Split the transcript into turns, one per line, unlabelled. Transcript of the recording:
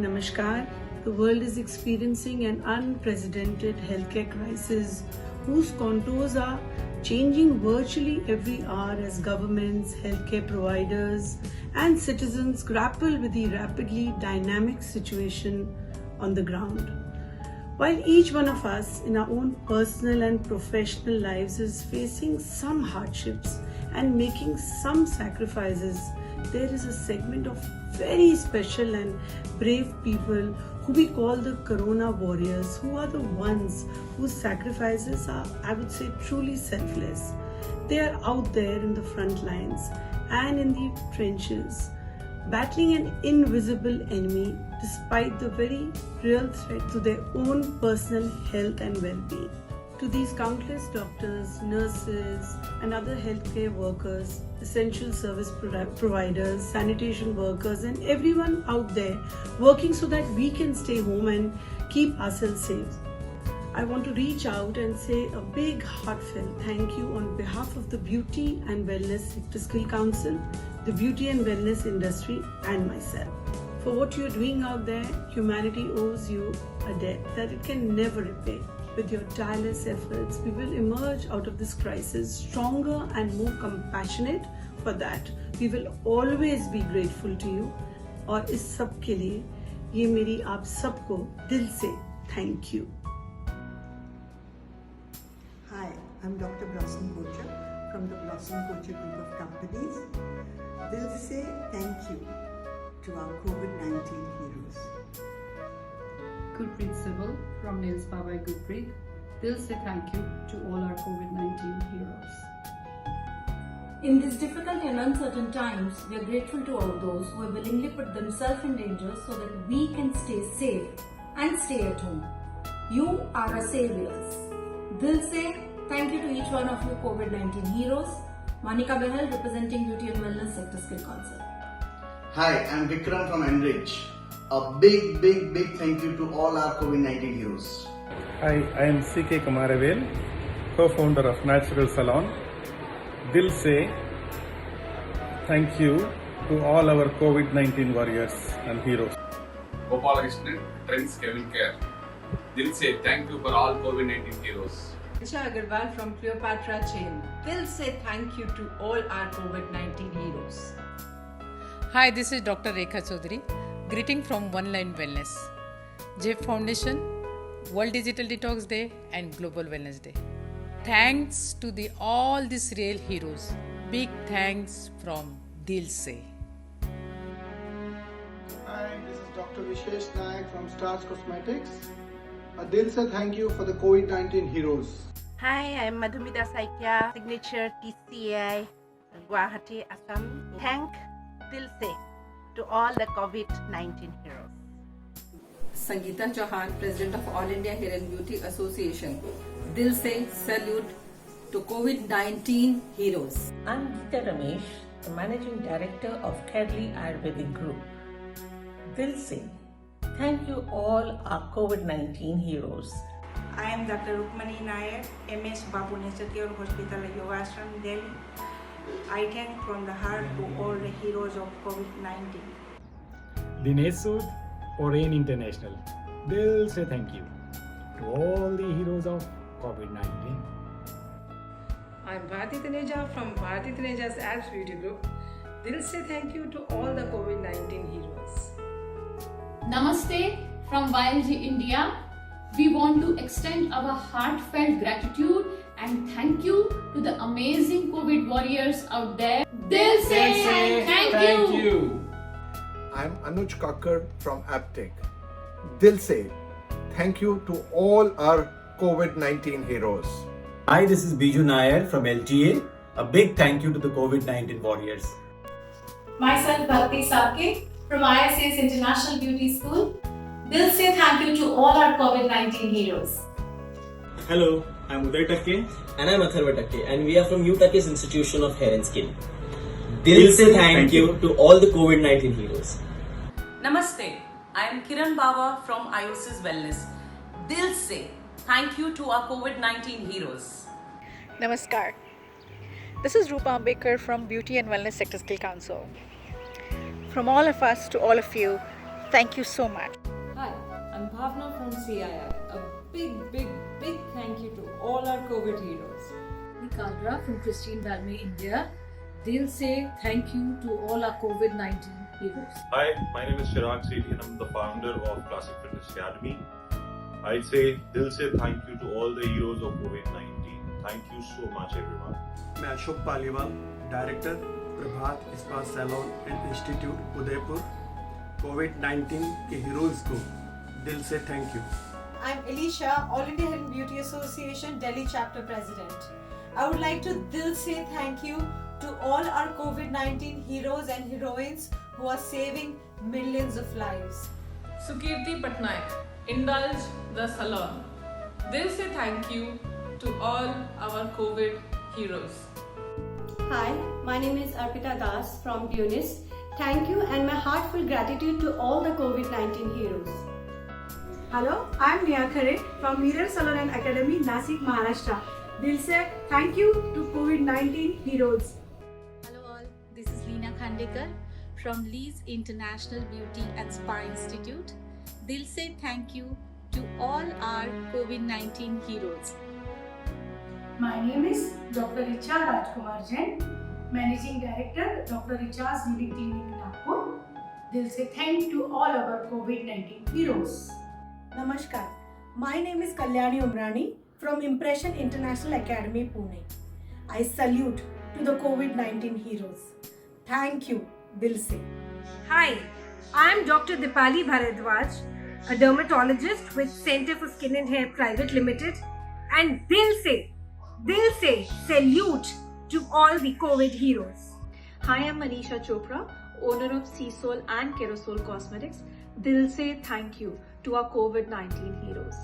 Namaskar. The world is experiencing an unprecedented healthcare crisis whose contours are changing virtually every hour as governments, healthcare providers, and citizens grapple with the rapidly dynamic situation on the ground. While each one of us in our own personal and professional lives is facing some hardships and making some sacrifices, there is a segment of very special and brave people who we call the Corona Warriors, who are the ones whose sacrifices are, I would say, truly selfless. They are out there in the front lines and in the trenches, battling an invisible enemy despite the very real threat to their own personal health and well-being. To these countless doctors, nurses, and other healthcare workers, essential service providers, sanitation workers, and everyone out there working so that we can stay home and keep ourselves safe, I want to reach out and say a big heartfelt thank you on behalf of the Beauty and Wellness Sector Skill Council, the beauty and wellness industry, and myself. For what you're doing out there, humanity owes you a debt that it can never repay. With your tireless efforts, we will emerge out of this crisis stronger and more compassionate. For that, we will always be grateful to you. और इस सब के लिए ये मेरी आप सबको दिल से thank you.
Hi, I'm Dr. Blossom Kocher from the Blossom Kocher Group of Companies. Dil se thank you to our COVID-19 heroes.
Gurpreet Civil from Nails Babai Gurpreet. Dil se thank you to all our COVID-19 heroes.
In these difficult and uncertain times, we are grateful to all those who have willingly put themselves in danger so that we can stay safe and stay at home. You are our saviors. Dil se thank you to each one of you COVID-19 heroes. Manika Behal representing Beauty and Wellness Sector Skill Council.
Hi, I'm Vikram from Enrich. A big thank you to all our COVID-19 heroes.
Hi, I am CK Kumaravel, co-founder of Natural Salon. Dil se thank you to all our COVID-19 warriors and heroes.
Gopalakrishnan, Trends Kevin Care. Dil se thank you for all COVID-19 heroes.
Isha Agarwal from Cleopatra Chain. Dil se thank you to all our COVID-19 heroes.
Hi, this is Dr. Rekha Chaudhary. Greeting from One Line Wellness, JEF Foundation, World Digital Detox Day and Global Wellness Day. Thanks to all these real heroes. Big thanks from Dil se.
Hi, this is Dr. Vishesh Naik from Stars Cosmetics. Dil se thank you for the COVID-19 heroes.
Hi, I'm Madhumita Saikya, Signature TCI, Guwahati, Assam. Thank Dil se to all the COVID-19 heroes.
Sangeeta Chauhan, President of All India Hair and Beauty Association. Dil se salute to COVID-19 heroes.
I'm Geeta Ramesh, the Managing Director of Kerli Ayurvedic Group. Dil se thank you all our COVID-19 heroes.
I am Dr. Rukmani Nair, MS Babu Nature Care Hospital, Yogashram, Delhi. I thank from the heart to all the heroes of COVID-19.
Dinesh Sood, Orange International. Dil se thank you to all the heroes of COVID-19.
I'm Bharati Taneja from Bharati Taneja's Apps Beauty Group. Dil se thank you to all the COVID-19 heroes.
Namaste from YLG India. We want to extend our heartfelt gratitude and thank you to the amazing COVID warriors out there. Dil se thank you.
I'm Anuj Kakkar from Aptech. Dil se thank you to all our COVID-19 heroes.
Hi, this is Biju Nair from LTA. A big thank you to the COVID-19 warriors.
Myself Bhakti Sarke from ISA's International Beauty School. Dil se thank you to all our COVID-19 heroes.
Hello, I'm Uday Takke.
And I'm Atharva Takke, and we are from U Takke's Institution of Hair and Skin. Dil se thank you to all the COVID-19 heroes.
Namaste, I am Kiran Bawa from IOSIS Wellness. Dil se thank you to our COVID-19 heroes.
Namaskar. This is Rupa Ambekar from Beauty and Wellness Sector Skill Council. From all of us to all of you,
Thank you so much.
Hi, I'm Bhavna from CII. A big thank you to all our COVID heroes.
Kalra from Christine Balme, India. They'll say thank you to all our COVID-19 heroes.
Hi, my name is Chirag Sethi and I'm the founder of Classic Fitness Academy. I'd say they'll say thank you to all the heroes of COVID-19. Thank you so much everyone.
मैं Ashok Paliwal, director प्रभात इस्पात salon and institute Udaipur, कोविड-19 के heroes को दिल से thank you.
I'm Elisha, All India Hair and Beauty Association Delhi Chapter President. I would like to dil say thank you to all our COVID-19 heroes and heroines who are saving millions of lives.
Sukirti Patnaik, Indulge the Salon. Dil say thank you to all our COVID heroes.
Hi, my name is Arpita Das from Tunis. Thank you and my heartfelt gratitude to all the COVID-19 heroes.
Hello, I am Neha Khare from Mirror Salon and Academy, Nasik, Maharashtra. Dil se thank you to COVID-19 heroes.
Hello all, this is Leena Khandekar from Lee's International Beauty and Spa Institute. Dil se thank you to all our COVID-19 heroes.
My name is Dr. Richa Rajkumar Jain, Managing Director, Dr. Richa's Unique Clinic, Nagpur. Dil se thank to all our COVID-19 heroes.
Namaskar. My name is Kalyani Umrani from Impression International Academy, Pune. I salute to the COVID-19 heroes. Thank you, Dil se.
Hi, I am Dr. Dipali Bharadwaj, a dermatologist with Center for Skin and Hair Private Limited, and Dil se salute to all the COVID heroes.
Hi, I'm Manisha Chopra, owner of Seasol and Kerosol Cosmetics. Dil se thank you to our COVID-19 heroes.